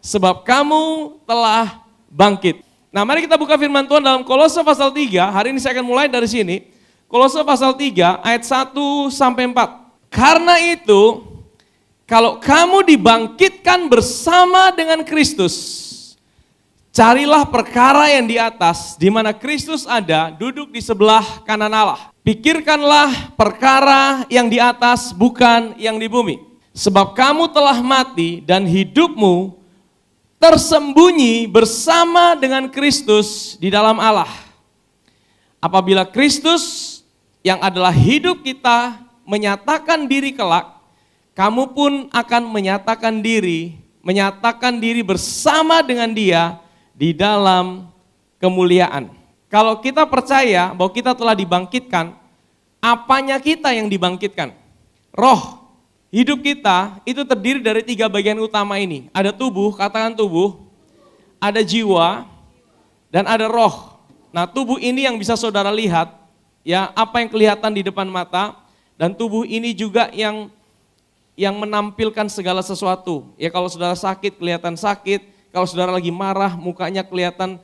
sebab kamu telah bangkit. Nah, mari kita buka firman Tuhan dalam Kolose pasal 3. Hari ini saya akan mulai dari sini. Kolose pasal 3 ayat 1 sampai 4. Karena itu, kalau kamu dibangkitkan bersama dengan Kristus, carilah perkara yang di atas, di mana Kristus ada, duduk di sebelah kanan Allah. Pikirkanlah perkara yang di atas, bukan yang di bumi. Sebab kamu telah mati dan hidupmu tersembunyi bersama dengan Kristus di dalam Allah. Apabila Kristus yang adalah hidup kita menyatakan diri kelak, kamu pun akan menyatakan diri bersama dengan Dia di dalam kemuliaan. Kalau kita percaya bahwa kita telah dibangkitkan, apanya kita yang dibangkitkan? Roh. Hidup kita itu terdiri dari 3 bagian utama ini. Ada tubuh, katakan tubuh, ada jiwa, dan ada roh. Nah, tubuh ini yang bisa saudara lihat, ya, apa yang kelihatan di depan mata, dan tubuh ini juga yang menampilkan segala sesuatu. Ya, kalau saudara sakit kelihatan sakit, kalau saudara lagi marah mukanya kelihatan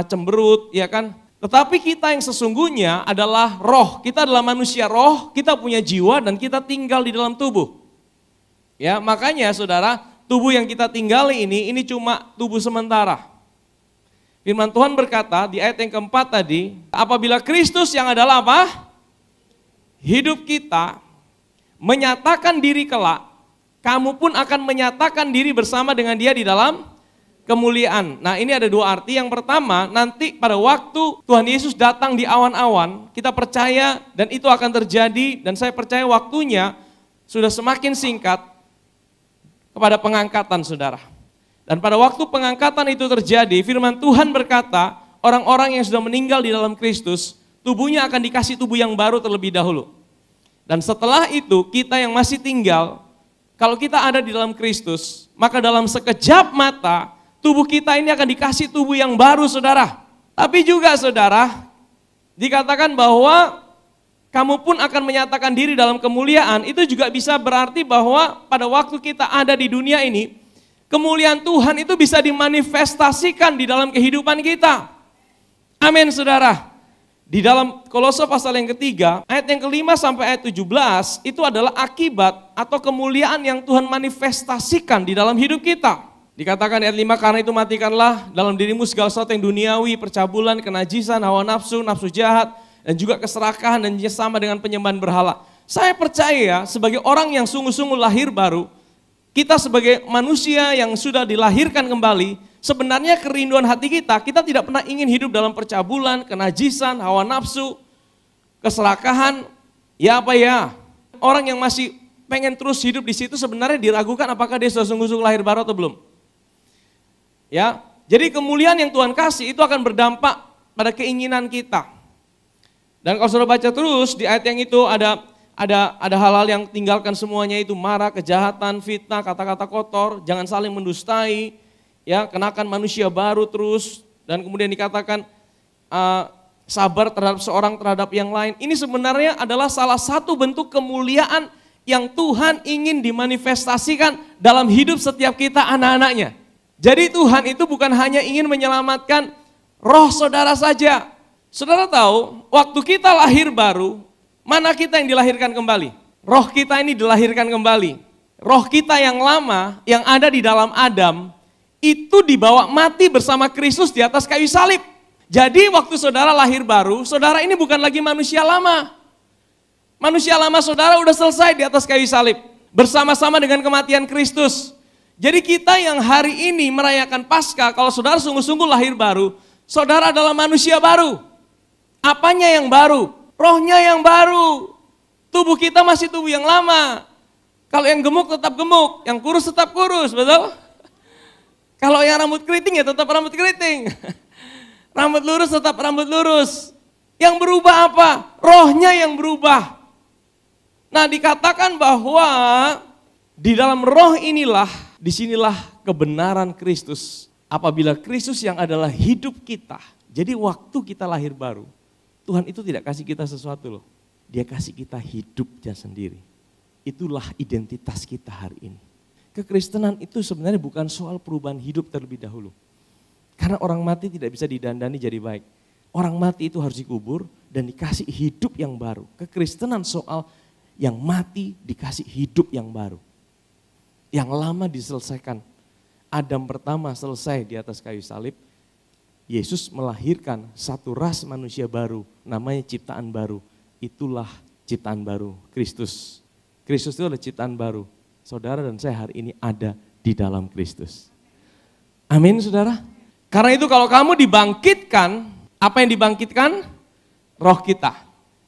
cemberut, ya kan? Tetapi kita yang sesungguhnya adalah roh. Kita adalah manusia roh, kita punya jiwa dan kita tinggal di dalam tubuh. Ya, makanya saudara, tubuh yang kita tinggali ini cuma tubuh sementara. Firman Tuhan berkata di ayat yang keempat tadi, apabila Kristus yang adalah apa? Hidup kita menyatakan diri kelak, kamu pun akan menyatakan diri bersama dengan Dia di dalam kemuliaan. Nah, ini ada 2 arti. Yang pertama, nanti pada waktu Tuhan Yesus datang di awan-awan, kita percaya dan itu akan terjadi, dan saya percaya waktunya sudah semakin singkat kepada pengangkatan saudara. Dan pada waktu pengangkatan itu terjadi, firman Tuhan berkata, orang-orang yang sudah meninggal di dalam Kristus, tubuhnya akan dikasih tubuh yang baru terlebih dahulu. Dan setelah itu, kita yang masih tinggal, kalau kita ada di dalam Kristus, maka dalam sekejap mata, tubuh kita ini akan dikasih tubuh yang baru saudara. Tapi juga saudara, dikatakan bahwa kamu pun akan menyatakan diri dalam kemuliaan, itu juga bisa berarti bahwa pada waktu kita ada di dunia ini, kemuliaan Tuhan itu bisa dimanifestasikan di dalam kehidupan kita. Amin saudara. Di dalam Kolose pasal yang ketiga, ayat yang kelima sampai ayat 17, itu adalah akibat atau kemuliaan yang Tuhan manifestasikan di dalam hidup kita. Dikatakan ayat 5, karena itu matikanlah dalam dirimu segala sesuatu yang duniawi, percabulan, kenajisan, hawa nafsu, nafsu jahat, dan juga keserakahan dan sama dengan penyembahan berhala. Saya percaya sebagai orang yang sungguh-sungguh lahir baru, kita sebagai manusia yang sudah dilahirkan kembali, sebenarnya kerinduan hati kita tidak pernah ingin hidup dalam percabulan, kenajisan, hawa nafsu, keserakahan, ya apa ya. Orang yang masih pengen terus hidup di situ sebenarnya diragukan apakah dia sudah sungguh-sungguh lahir baru atau belum. Ya, jadi kemuliaan yang Tuhan kasih itu akan berdampak pada keinginan kita. Dan kalau saudara baca terus di ayat yang itu ada hal-hal yang tinggalkan semuanya itu marah, kejahatan, fitnah, kata-kata kotor, jangan saling mendustai, ya, kenakan manusia baru terus, dan kemudian dikatakan sabar terhadap seorang terhadap yang lain. Ini sebenarnya adalah salah satu bentuk kemuliaan yang Tuhan ingin dimanifestasikan dalam hidup setiap kita anak-anaknya. Jadi Tuhan itu bukan hanya ingin menyelamatkan roh saudara saja. Saudara tahu, waktu kita lahir baru, mana kita yang dilahirkan kembali? Roh kita ini dilahirkan kembali. Roh kita yang lama, yang ada di dalam Adam, itu dibawa mati bersama Kristus di atas kayu salib. Jadi waktu saudara lahir baru, saudara ini bukan lagi manusia lama. Manusia lama saudara udah selesai di atas kayu salib, bersama-sama dengan kematian Kristus. Jadi kita yang hari ini merayakan Paskah, kalau saudara sungguh-sungguh lahir baru, saudara adalah manusia baru. Apanya yang baru? Rohnya yang baru. Tubuh kita masih tubuh yang lama. Kalau yang gemuk tetap gemuk, yang kurus tetap kurus, betul? Kalau yang rambut keriting ya tetap rambut keriting. Rambut lurus tetap rambut lurus. Yang berubah apa? Rohnya yang berubah. Nah, dikatakan bahwa di dalam roh inilah, disinilah kebenaran Kristus. Apabila Kristus yang adalah hidup kita, jadi waktu kita lahir baru, Tuhan itu tidak kasih kita sesuatu loh. Dia kasih kita hidupnya sendiri. Itulah identitas kita hari ini. Kekristenan itu sebenarnya bukan soal perubahan hidup terlebih dahulu. Karena orang mati tidak bisa didandani jadi baik. Orang mati itu harus dikubur dan dikasih hidup yang baru. Kekristenan soal yang mati dikasih hidup yang baru. Yang lama diselesaikan. Adam pertama selesai di atas kayu salib. Yesus melahirkan satu ras manusia baru, namanya ciptaan baru. Itulah ciptaan baru, Kristus. Kristus itu adalah ciptaan baru. Saudara dan saya hari ini ada di dalam Kristus. Amin saudara. Karena itu kalau kamu dibangkitkan, apa yang dibangkitkan? Roh kita.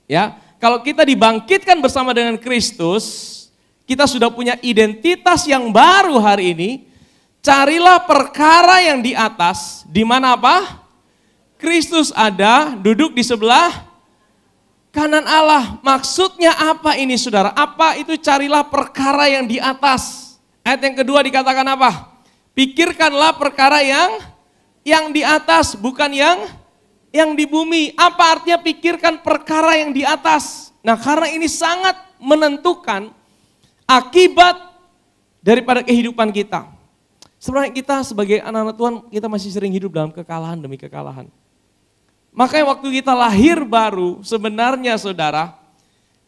Ya, kalau kita dibangkitkan bersama dengan Kristus, kita sudah punya identitas yang baru hari ini. Carilah perkara yang di atas, di mana apa? Kristus ada, duduk di sebelah kanan Allah. Maksudnya apa ini saudara? Apa itu carilah perkara yang di atas? Ayat yang kedua dikatakan apa? Pikirkanlah perkara yang di atas, bukan yang di bumi. Apa artinya pikirkan perkara yang di atas? Nah, karena ini sangat menentukan akibat daripada kehidupan kita. Sebenarnya kita sebagai anak-anak Tuhan, kita masih sering hidup dalam kekalahan demi kekalahan. Makanya waktu kita lahir baru, sebenarnya saudara,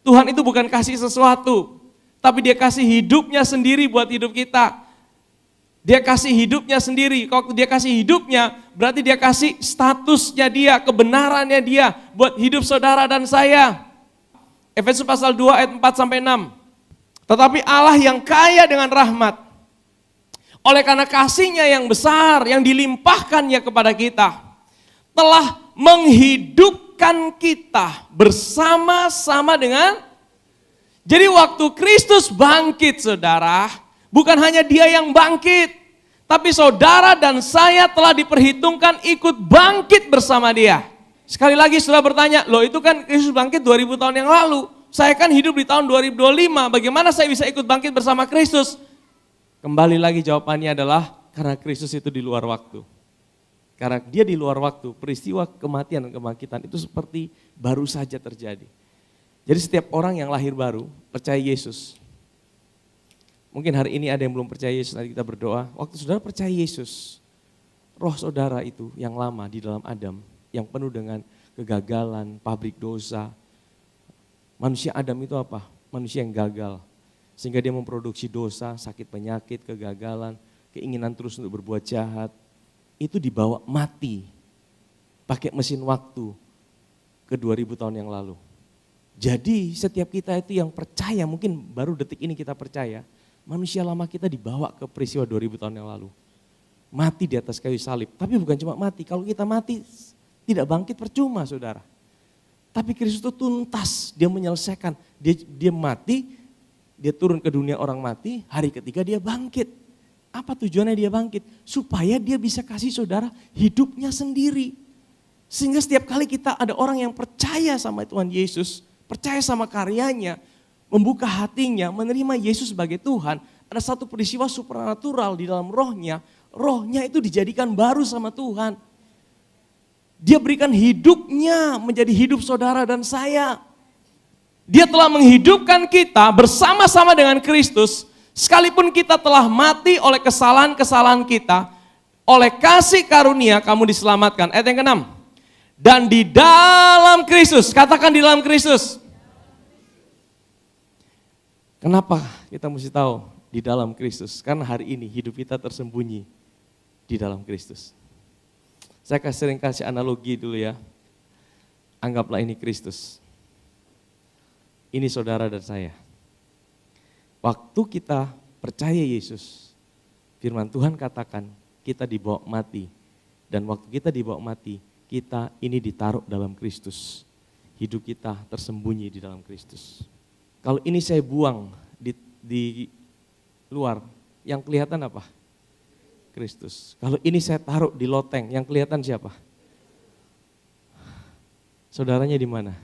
Tuhan itu bukan kasih sesuatu, tapi dia kasih hidupnya sendiri buat hidup kita. Dia kasih hidupnya sendiri. Waktu dia kasih hidupnya, berarti dia kasih statusnya dia, kebenarannya dia buat hidup saudara dan saya. Efesus pasal 2 ayat 4-6. Tetapi Allah yang kaya dengan rahmat, oleh karena kasihnya yang besar, yang dilimpahkannya kepada kita, telah menghidupkan kita bersama-sama dengan. Jadi waktu Kristus bangkit saudara, bukan hanya dia yang bangkit, tapi saudara dan saya telah diperhitungkan ikut bangkit bersama dia. Sekali lagi saudara bertanya, loh itu kan Kristus bangkit 2000 tahun yang lalu. Saya kan hidup di tahun 2025, bagaimana saya bisa ikut bangkit bersama Kristus? Kembali lagi jawabannya adalah karena Kristus itu di luar waktu. Karena dia di luar waktu, peristiwa kematian dan kebangkitan itu seperti baru saja terjadi. Jadi setiap orang yang lahir baru, percaya Yesus. Mungkin hari ini ada yang belum percaya Yesus, nanti kita berdoa. Waktu saudara percaya Yesus, roh saudara itu yang lama di dalam Adam, yang penuh dengan kegagalan, pabrik dosa. Manusia Adam itu apa? Manusia yang gagal. Sehingga dia memproduksi dosa, sakit penyakit, kegagalan, keinginan terus untuk berbuat jahat. Itu dibawa mati, pakai mesin waktu ke 2000 tahun yang lalu. Jadi setiap kita itu yang percaya, mungkin baru detik ini kita percaya, manusia lama kita dibawa ke peristiwa 2000 tahun yang lalu. Mati di atas kayu salib, tapi bukan cuma mati, kalau kita mati tidak bangkit percuma saudara. Tapi Kristus itu tuntas, dia menyelesaikan, dia mati, dia turun ke dunia orang mati, hari ketiga dia bangkit. Apa tujuannya dia bangkit? Supaya dia bisa kasih saudara hidupnya sendiri. Sehingga setiap kali kita ada orang yang percaya sama Tuhan Yesus, percaya sama karyanya, membuka hatinya, menerima Yesus sebagai Tuhan, ada satu peristiwa supernatural di dalam rohnya itu dijadikan baru sama Tuhan. Dia berikan hidupnya menjadi hidup saudara dan saya. Dia telah menghidupkan kita bersama-sama dengan Kristus, sekalipun kita telah mati oleh kesalahan-kesalahan kita, oleh kasih karunia kamu diselamatkan. Ayat yang ke-6. Dan di dalam Kristus, katakan di dalam Kristus. Kenapa kita mesti tahu di dalam Kristus? Karena hari ini hidup kita tersembunyi di dalam Kristus. Saya sering kasih analogi dulu ya. Anggaplah ini Kristus. Ini saudara dan saya. Waktu kita percaya Yesus, firman Tuhan katakan kita dibawa mati. Dan waktu kita dibawa mati, kita ini ditaruh dalam Kristus. Hidup kita tersembunyi di dalam Kristus. Kalau ini saya buang di luar, yang kelihatan apa? Kristus. Kalau ini saya taruh di loteng, yang kelihatan siapa? Saudaranya di mana?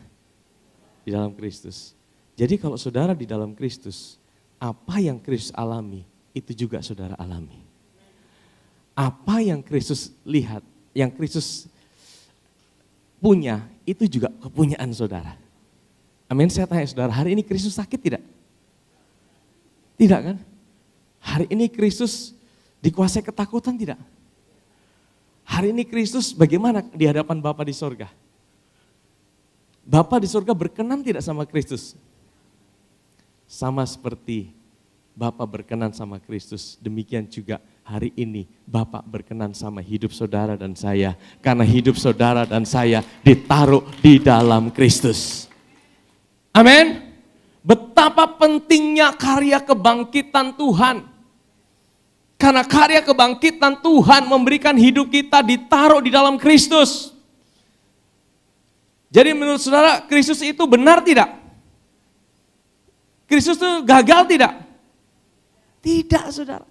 Di dalam Kristus. Jadi kalau saudara di dalam Kristus, apa yang Kristus alami, itu juga saudara alami. Apa yang Kristus lihat, yang Kristus punya, itu juga kepunyaan saudara. Amin, saya tanya saudara, hari ini Kristus sakit tidak? Tidak kan? Hari ini Kristus dikuasai ketakutan tidak? Hari ini Kristus bagaimana di hadapan Bapa di sorga? Bapa di sorga berkenan tidak sama Kristus? Sama seperti Bapa berkenan sama Kristus, demikian juga hari ini Bapa berkenan sama hidup saudara dan saya. Karena hidup saudara dan saya ditaruh di dalam Kristus. Amin. Betapa pentingnya karya kebangkitan Tuhan. Karena karya kebangkitan Tuhan memberikan hidup kita ditaruh di dalam Kristus. Jadi menurut saudara, Kristus itu benar tidak? Kristus itu gagal tidak? Tidak, saudara.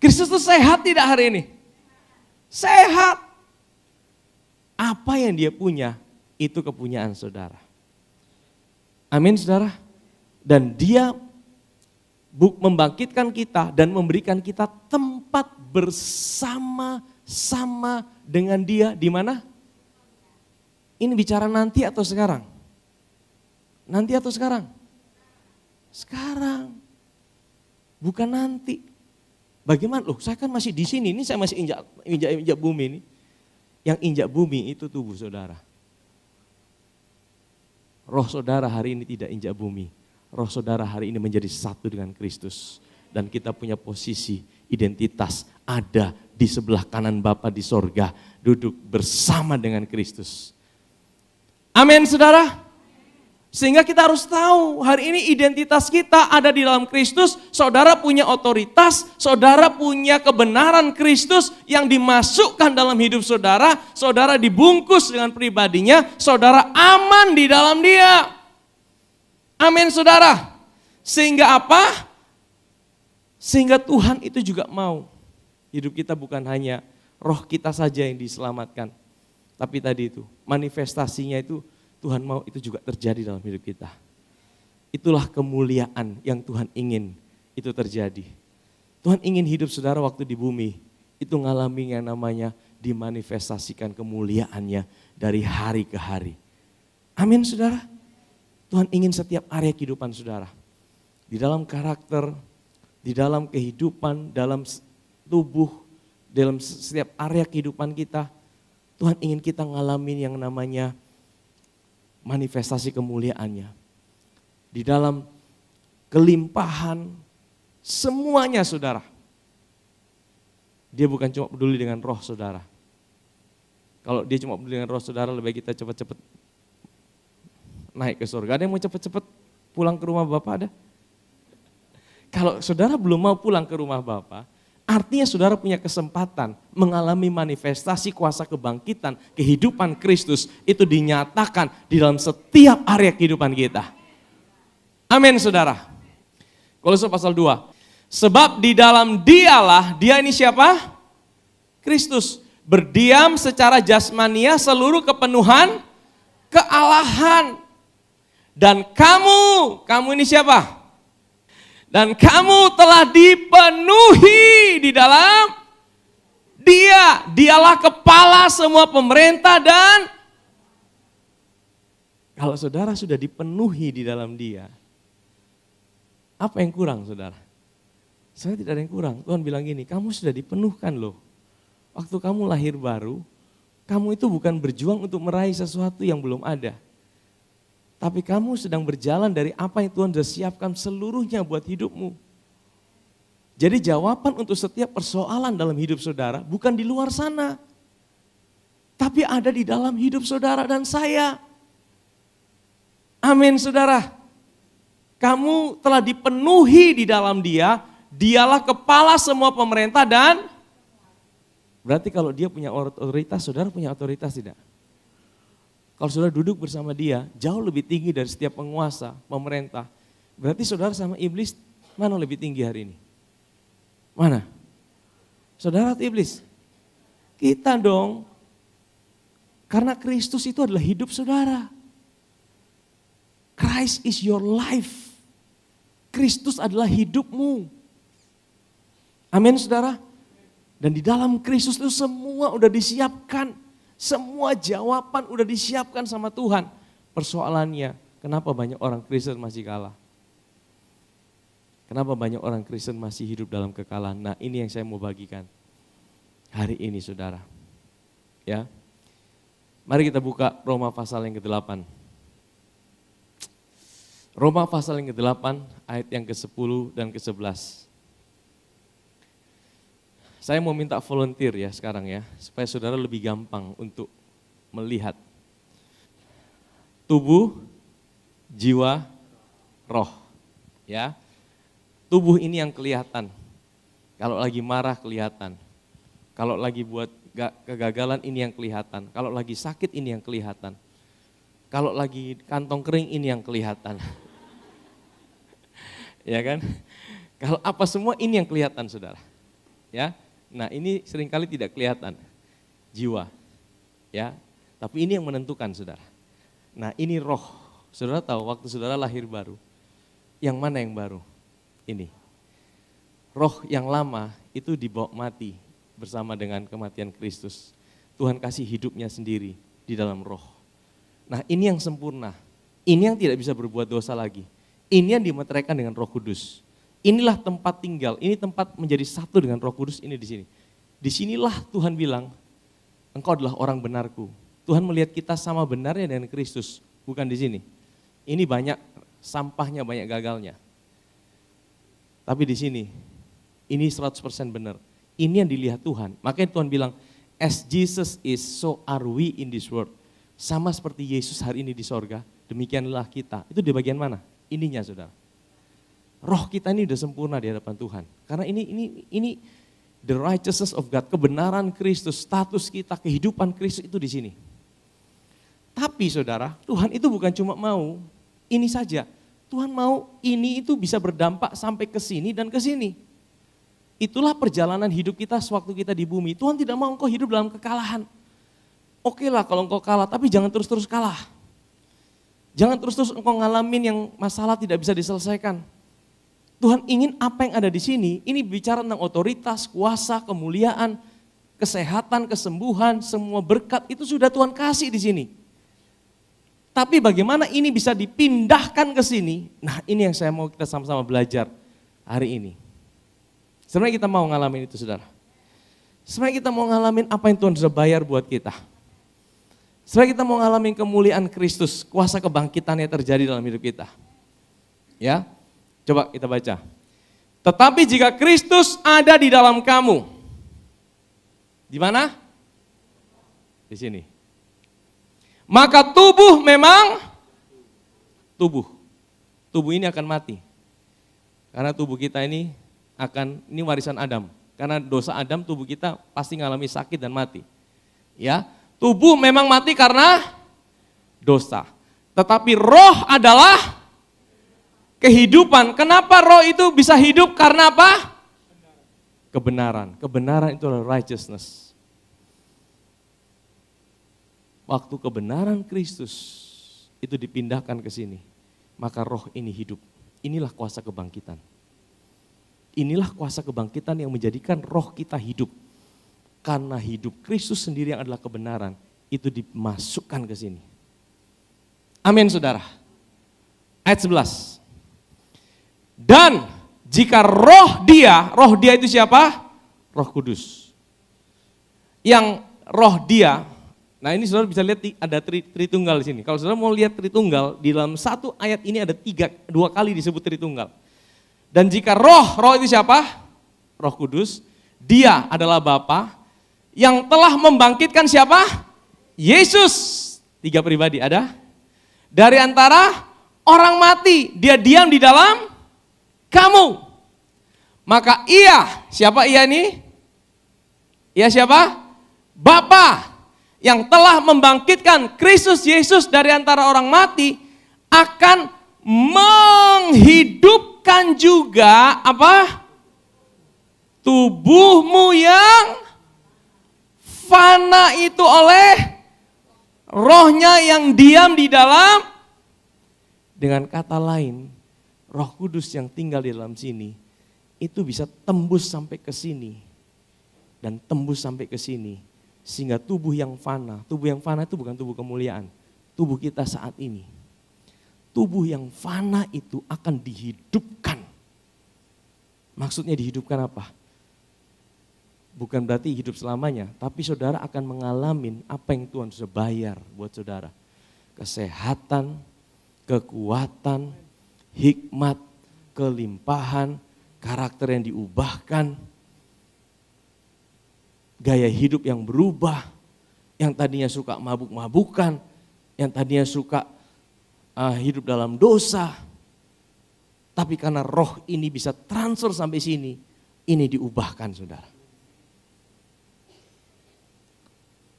Kristus itu sehat tidak hari ini? Sehat. Apa yang dia punya, itu kepunyaan saudara. Amin, saudara. Dan dia membangkitkan kita dan memberikan kita tempat bersama-sama dengan dia di mana? Ini bicara nanti atau sekarang? Nanti atau sekarang? Sekarang. Bukan nanti. Bagaimana? Loh, saya kan masih di sini, ini saya masih injak bumi ini. Yang injak bumi itu tubuh saudara. Roh saudara hari ini tidak injak bumi. Roh saudara hari ini menjadi satu dengan Kristus. Dan kita punya posisi, identitas ada di sebelah kanan Bapa di sorga. Duduk bersama dengan Kristus. Amin, saudara. Sehingga kita harus tahu hari ini identitas kita ada di dalam Kristus. Saudara punya otoritas, saudara punya kebenaran Kristus yang dimasukkan dalam hidup saudara. Saudara dibungkus dengan pribadinya, saudara aman di dalam dia. Amin, saudara. Sehingga apa? Sehingga Tuhan itu juga mau hidup kita bukan hanya roh kita saja yang diselamatkan. Tapi tadi itu manifestasinya itu Tuhan mau itu juga terjadi dalam hidup kita. Itulah kemuliaan yang Tuhan ingin itu terjadi. Tuhan ingin hidup saudara waktu di bumi itu ngalami yang namanya dimanifestasikan kemuliaannya dari hari ke hari. Amin, saudara. Tuhan ingin setiap area kehidupan saudara. Di dalam karakter, di dalam kehidupan, dalam tubuh, dalam setiap area kehidupan kita. Tuhan ingin kita ngalamin yang namanya manifestasi kemuliaannya. Di dalam kelimpahan semuanya saudara. Dia bukan cuma peduli dengan roh saudara. Kalau dia cuma peduli dengan roh saudara, lebih baik kita cepat-cepat naik ke surga. Ada yang mau cepat-cepat pulang ke rumah Bapa ada? Kalau saudara belum mau pulang ke rumah Bapa, artinya saudara punya kesempatan mengalami manifestasi kuasa kebangkitan, kehidupan Kristus itu dinyatakan di dalam setiap area kehidupan kita. Amin, saudara. Kolose pasal 2. Sebab di dalam dialah, dia ini siapa? Kristus. Berdiam secara jasmania seluruh kepenuhan kealahan. Dan kamu ini siapa? Dan kamu telah dipenuhi di dalam dia. Dialah kepala semua pemerintah dan kalau saudara sudah dipenuhi di dalam dia, apa yang kurang saudara? Saya tidak ada yang kurang. Tuhan bilang gini, kamu sudah dipenuhkan loh. Waktu kamu lahir baru, kamu itu bukan berjuang untuk meraih sesuatu yang belum ada. Tapi kamu sedang berjalan dari apa yang Tuhan sudah siapkan seluruhnya buat hidupmu. Jadi jawaban untuk setiap persoalan dalam hidup saudara bukan di luar sana. Tapi ada di dalam hidup saudara dan saya. Amin, saudara. Kamu telah dipenuhi di dalam dia. Dialah kepala semua pemerintah dan berarti kalau dia punya otoritas, saudara punya otoritas tidak? Kalau saudara duduk bersama dia, jauh lebih tinggi dari setiap penguasa, pemerintah. Berarti saudara sama iblis, mana lebih tinggi hari ini? Mana? Saudara atau iblis? Kita dong. Karena Kristus itu adalah hidup saudara. Christ is your life. Kristus adalah hidupmu. Amin, saudara. Dan di dalam Kristus itu semua udah disiapkan. Semua jawaban udah disiapkan sama Tuhan. Persoalannya, kenapa banyak orang Kristen masih kalah? Kenapa banyak orang Kristen masih hidup dalam kekalahan? Nah, ini yang saya mau bagikan hari ini, saudara. Ya, mari kita buka Roma pasal yang ke-8. Roma pasal yang ke-8 ayat yang ke-10 dan ke-11. Saya mau minta volunteer ya sekarang ya, supaya saudara lebih gampang untuk melihat tubuh, jiwa, roh. Ya, tubuh ini yang kelihatan. Kalau lagi marah kelihatan. Kalau lagi buat kegagalan ini yang kelihatan. Kalau lagi sakit ini yang kelihatan. Kalau lagi kantong kering ini yang kelihatan. Ya kan? Kalau apa semua ini yang kelihatan, saudara. Ya, nah ini seringkali tidak kelihatan. Jiwa. Ya, tapi ini yang menentukan, saudara. Nah ini roh. Saudara tahu waktu saudara lahir baru, yang mana yang baru? Ini. Roh yang lama itu dibawa mati bersama dengan kematian Kristus. Tuhan kasih hidupnya sendiri di dalam roh. Nah ini yang sempurna. Ini yang tidak bisa berbuat dosa lagi. Ini yang dimeteraikan dengan Roh Kudus. Inilah tempat tinggal, ini tempat menjadi satu dengan Roh Kudus ini di sini. Disinilah Tuhan bilang, engkau adalah orang benarku. Tuhan melihat kita sama benarnya dengan Kristus, bukan di sini. Ini banyak sampahnya, banyak gagalnya. Tapi di sini, ini 100% benar. Ini yang dilihat Tuhan. Makanya Tuhan bilang, as Jesus is, so are we in this world. Sama seperti Yesus hari ini di sorga, demikianlah kita. Itu di bagian mana? Ininya, saudara. Roh kita ini udah sempurna di hadapan Tuhan. Karena ini the righteousness of God, kebenaran Kristus, status kita, kehidupan Kristus itu di sini. Tapi saudara, Tuhan itu bukan cuma mau ini saja. Tuhan mau ini itu bisa berdampak sampai ke sini dan ke sini. Itulah perjalanan hidup kita sewaktu kita di bumi. Tuhan tidak mau engkau hidup dalam kekalahan. Oke lah kalau engkau kalah, tapi jangan terus-terus kalah. Jangan terus-terus engkau ngalamin yang masalah tidak bisa diselesaikan. Tuhan ingin apa yang ada di sini, ini bicara tentang otoritas, kuasa, kemuliaan, kesehatan, kesembuhan, semua berkat itu sudah Tuhan kasih di sini. Tapi bagaimana ini bisa dipindahkan ke sini? Nah ini yang saya mau kita sama-sama belajar hari ini. Sebenarnya kita mau ngalamin itu, saudara. Sebenarnya kita mau ngalamin apa yang Tuhan sudah bayar buat kita. Sebenarnya kita mau ngalamin kemuliaan Kristus, kuasa kebangkitannya terjadi dalam hidup kita. Ya, coba kita baca. Tetapi jika Kristus ada di dalam kamu, di mana? Di sini. Maka tubuh memang tubuh ini akan mati. Karena tubuh kita ini warisan Adam. Karena dosa Adam, tubuh kita pasti mengalami sakit dan mati. Ya, tubuh memang mati karena dosa. Tetapi roh adalah kehidupan. Kenapa roh itu bisa hidup? Karena apa? Kebenaran. Kebenaran itu adalah righteousness. Waktu kebenaran Kristus itu dipindahkan ke sini, maka roh ini hidup. Inilah kuasa kebangkitan. Inilah kuasa kebangkitan yang menjadikan roh kita hidup. Karena hidup Kristus sendiri yang adalah kebenaran, itu dimasukkan ke sini. Amin, saudara. Ayat 11. Dan jika roh dia itu siapa? Roh Kudus. Yang roh dia, nah ini saudara bisa lihat ada Tritunggal di sini. Kalau saudara mau lihat Tritunggal, di dalam satu ayat ini ada dua kali disebut Tritunggal. Dan jika roh itu siapa? Roh Kudus. Dia adalah Bapa yang telah membangkitkan siapa? Yesus. 3 pribadi ada. Dari antara orang mati, dia diam di dalam kamu. Maka ia, siapa ia ini? Ia siapa? Bapa yang telah membangkitkan Kristus Yesus dari antara orang mati akan menghidupkan juga apa? Tubuhmu yang fana itu oleh rohnya yang diam di dalam. Dengan kata lain, Roh Kudus yang tinggal di dalam sini itu bisa tembus sampai ke sini dan tembus sampai ke sini. Sehingga tubuh yang fana itu bukan tubuh kemuliaan, tubuh kita saat ini. Tubuh yang fana itu akan dihidupkan Maksudnya dihidupkan apa? Bukan berarti hidup selamanya, tapi saudara akan mengalami apa yang Tuhan sudah bayar buat saudara. Kesehatan, kekuatan, hikmat, kelimpahan, karakter yang diubahkan, gaya hidup yang berubah, yang tadinya suka mabuk-mabukan, yang tadinya suka hidup dalam dosa, tapi karena roh ini bisa transfer sampai sini, ini diubahkan saudara.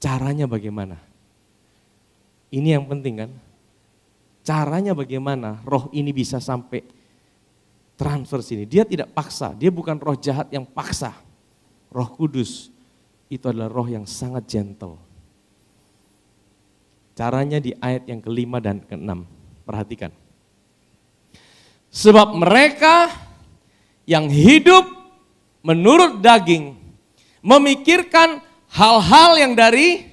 Caranya bagaimana? Ini yang penting kan? Caranya bagaimana roh ini bisa sampai transfer sini. Dia tidak paksa, dia bukan roh jahat yang paksa. Roh Kudus itu adalah roh yang sangat gentle. Caranya di ayat yang ke-5 dan ke-6. Perhatikan. Sebab mereka yang hidup menurut daging memikirkan hal-hal yang dari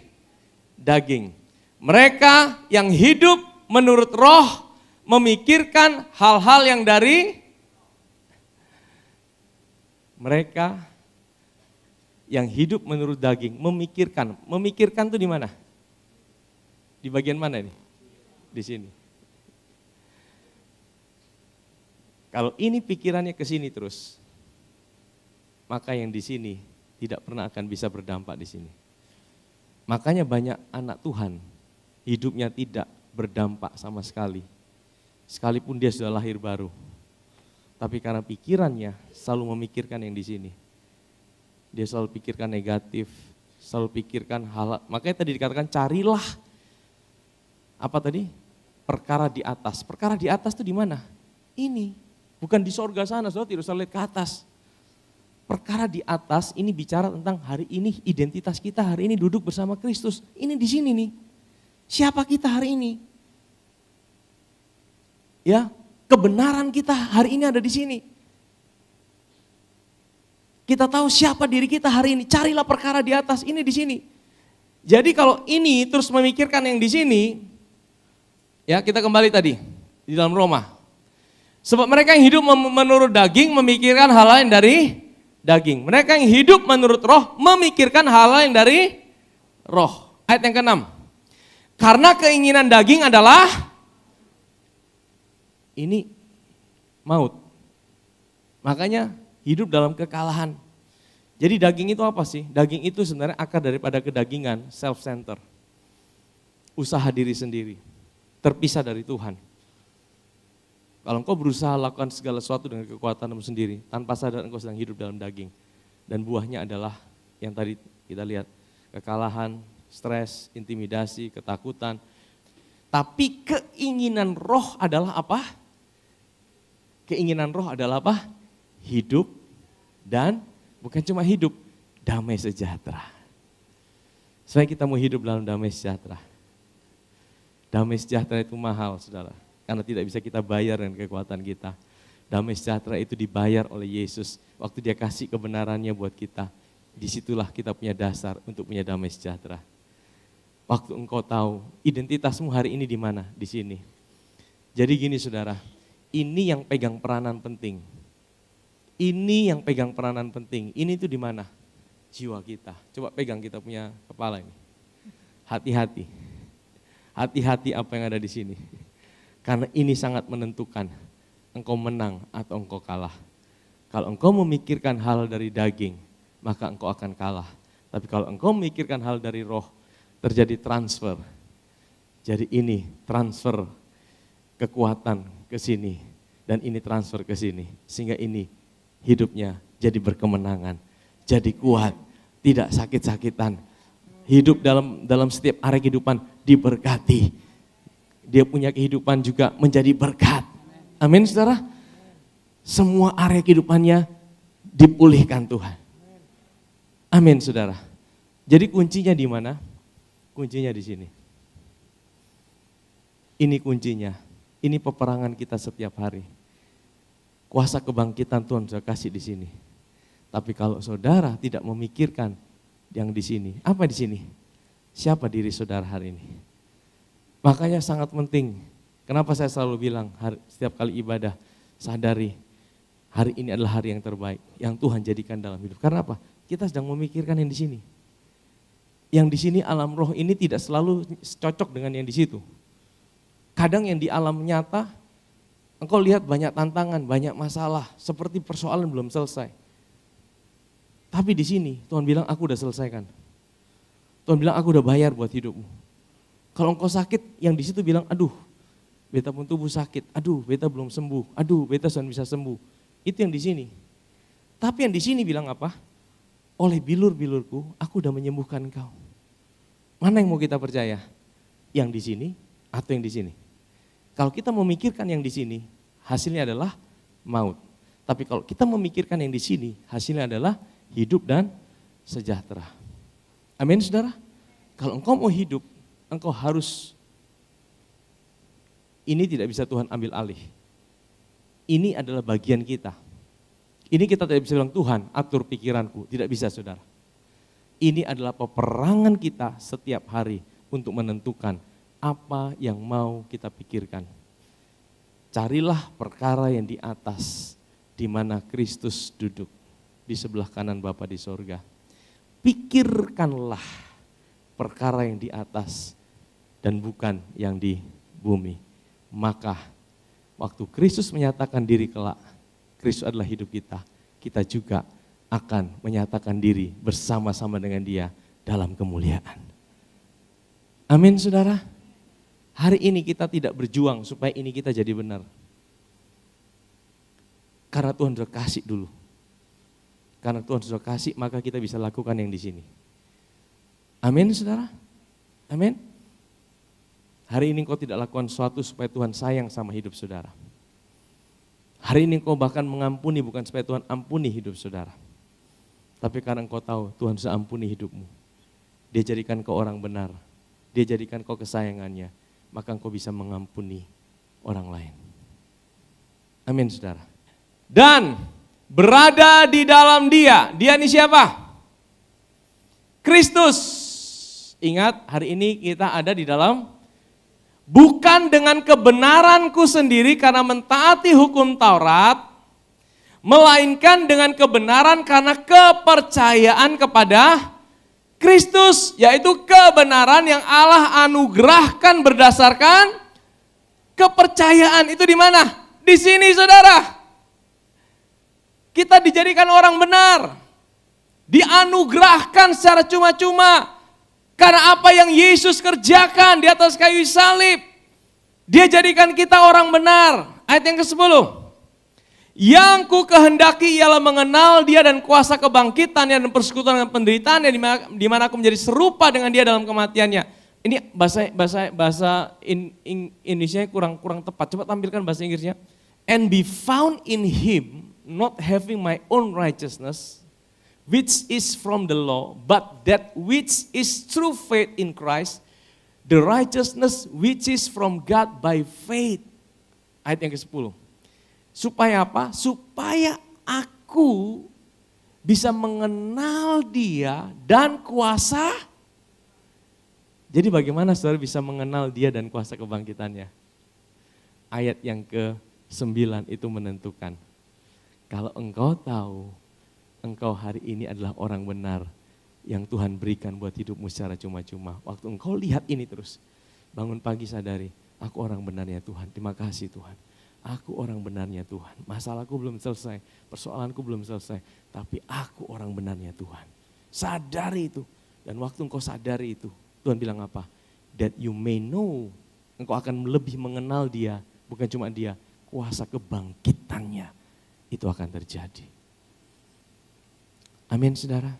daging. Mereka yang hidup menurut roh memikirkan hal-hal yang dari mereka yang hidup menurut daging memikirkan. Memikirkan itu di mana? Di bagian mana ini? Di sini. Kalau ini pikirannya ke sini terus, maka yang di sini tidak pernah akan bisa berdampak di sini. Makanya banyak anak Tuhan hidupnya tidak berdampak sama sekali. Sekalipun dia sudah lahir baru. Tapi karena pikirannya selalu memikirkan yang di sini. Dia selalu pikirkan negatif, selalu pikirkan hal. Makanya tadi dikatakan carilah apa tadi? Perkara di atas. Perkara di atas itu di mana? Ini, bukan di sorga sana, saudara tidak usah lihat ke atas. Perkara di atas ini bicara tentang hari ini identitas kita hari ini duduk bersama Kristus. Ini di sini nih. Siapa kita hari ini? Ya, kebenaran kita hari ini ada di sini. Kita tahu siapa diri kita hari ini. Carilah perkara di atas, ini di sini. Jadi kalau ini terus memikirkan yang di sini, ya kita kembali tadi di dalam Roma. Sebab mereka yang hidup menurut daging memikirkan hal lain dari daging. Mereka yang hidup menurut roh memikirkan hal lain dari roh. Ayat yang ke-6. Karena keinginan daging adalah ini maut. Makanya hidup dalam kekalahan. Jadi daging itu apa sih? Daging itu sebenarnya akar daripada kedagingan, self-center. Usaha diri sendiri, terpisah dari Tuhan. Kalau engkau berusaha lakukan segala sesuatu dengan kekuatanmu sendiri, tanpa sadar engkau sedang hidup dalam daging. Dan buahnya adalah yang tadi kita lihat, kekalahan, stres, intimidasi, ketakutan. Tapi keinginan roh adalah apa? Keinginan roh adalah apa? Hidup dan bukan cuma hidup, damai sejahtera. Supaya kita mau hidup dalam damai sejahtera. Damai sejahtera itu mahal, saudara. Karena tidak bisa kita bayar dengan kekuatan kita. Damai sejahtera itu dibayar oleh Yesus. Waktu dia kasih kebenarannya buat kita. Disitulah kita punya dasar untuk punya damai sejahtera. Waktu engkau tahu identitasmu hari ini di mana? Di sini. Jadi gini saudara, ini yang pegang peranan penting. Ini yang pegang peranan penting. Ini tuh di mana? Jiwa kita. Coba pegang kita punya kepala ini. Hati-hati. Hati-hati apa yang ada di sini. Karena ini sangat menentukan engkau menang atau engkau kalah. Kalau engkau memikirkan hal dari daging, maka engkau akan kalah. Tapi kalau engkau memikirkan hal dari roh, terjadi transfer. Jadi ini transfer kekuatan ke sini dan ini transfer ke sini. Sehingga ini hidupnya jadi berkemenangan, jadi kuat, tidak sakit-sakitan. Hidup dalam setiap area kehidupan diberkati. Dia punya kehidupan juga menjadi berkat. Amin saudara. Semua area kehidupannya dipulihkan Tuhan. Amin saudara. Jadi kuncinya di mana? Kuncinya di sini. Ini kuncinya. Ini peperangan kita setiap hari. Kuasa kebangkitan Tuhan sudah kasih di sini. Tapi kalau saudara tidak memikirkan yang di sini, apa di sini? Siapa diri saudara hari ini? Makanya sangat penting. Kenapa saya selalu bilang setiap kali ibadah, sadari hari ini adalah hari yang terbaik yang Tuhan jadikan dalam hidup. Karena apa? Kita sedang memikirkan yang di sini. Yang di sini alam roh ini tidak selalu cocok dengan yang di situ. Kadang yang di alam nyata, engkau lihat banyak tantangan, banyak masalah, seperti persoalan belum selesai. Tapi di sini Tuhan bilang, aku udah selesaikan. Tuhan bilang, aku udah bayar buat hidupmu. Kalau engkau sakit, yang di situ bilang, aduh, beta pun tubuh sakit, aduh, beta belum sembuh, aduh, beta sudah bisa sembuh. Itu yang di sini. Tapi yang di sini bilang apa? Oleh bilur-bilurku, aku udah menyembuhkan engkau. Mana yang mau kita percaya? Yang di sini atau yang di sini? Kalau kita memikirkan yang di sini, hasilnya adalah maut. Tapi kalau kita memikirkan yang di sini, hasilnya adalah hidup dan sejahtera. Amin, saudara? Kalau engkau mau hidup, engkau harus, ini tidak bisa Tuhan ambil alih. Ini adalah bagian kita. Ini kita tidak bisa bilang, Tuhan atur pikiranku. Tidak bisa, saudara. Ini adalah peperangan kita setiap hari untuk menentukan apa yang mau kita pikirkan. Carilah perkara yang di atas, di mana Kristus duduk di sebelah kanan Bapa di sorga. Pikirkanlah perkara yang di atas dan bukan yang di bumi. Maka waktu Kristus menyatakan diri kelak, Kristus adalah hidup kita, kita juga akan menyatakan diri bersama-sama dengan Dia dalam kemuliaan. Amin, saudara. Hari ini kita tidak berjuang supaya ini kita jadi benar. Karena Tuhan sudah kasih dulu. Karena Tuhan sudah kasih, maka kita bisa lakukan yang di sini. Amin, saudara. Amin. Hari ini kau tidak lakukan sesuatu supaya Tuhan sayang sama hidup saudara. Hari ini kau bahkan mengampuni bukan supaya Tuhan ampuni hidup saudara. Tapi karena engkau tahu Tuhan sudah ampuni hidupmu. Dia jadikan kau orang benar. Dia jadikan kau kesayangannya. Maka engkau bisa mengampuni orang lain. Amin, saudara. Dan berada di dalam Dia. Dia ini siapa? Kristus. Ingat, hari ini kita ada di dalam, bukan dengan kebenaranku sendiri karena mentaati hukum Taurat, melainkan dengan kebenaran karena kepercayaan kepada Kristus, yaitu kebenaran yang Allah anugerahkan berdasarkan kepercayaan. Itu di mana? Di sini, saudara. Kita dijadikan orang benar, dianugerahkan secara cuma-cuma karena apa yang Yesus kerjakan di atas kayu salib. Dia jadikan kita orang benar. Ayat yang ke-10. Yang ku kehendaki ialah mengenal Dia dan kuasa kebangkitannya dan persekutuan dengan penderitaannya, di mana aku menjadi serupa dengan Dia dalam kematiannya. Ini bahasa Indonesia kurang tepat. Coba tampilkan bahasa Inggrisnya. And be found in Him, not having my own righteousness, which is from the law, but that which is through faith in Christ, the righteousness which is from God by faith. Ayat yang ke-10. Supaya apa? Supaya aku bisa mengenal Dia dan kuasa. Jadi bagaimana saudara bisa mengenal Dia dan kuasa kebangkitannya? Ayat yang ke-9 itu menentukan. Kalau engkau tahu, engkau hari ini adalah orang benar yang Tuhan berikan buat hidupmu secara cuma-cuma. Waktu engkau lihat ini terus, bangun pagi sadari, aku orang benarnya Tuhan, terima kasih Tuhan. Aku orang benarnya Tuhan, masalahku belum selesai, persoalanku belum selesai, tapi aku orang benarnya Tuhan. Sadari itu, dan waktu engkau sadari itu, Tuhan bilang apa? That you may know, engkau akan lebih mengenal Dia, bukan cuma Dia, kuasa kebangkitannya, itu akan terjadi. Amin, saudara.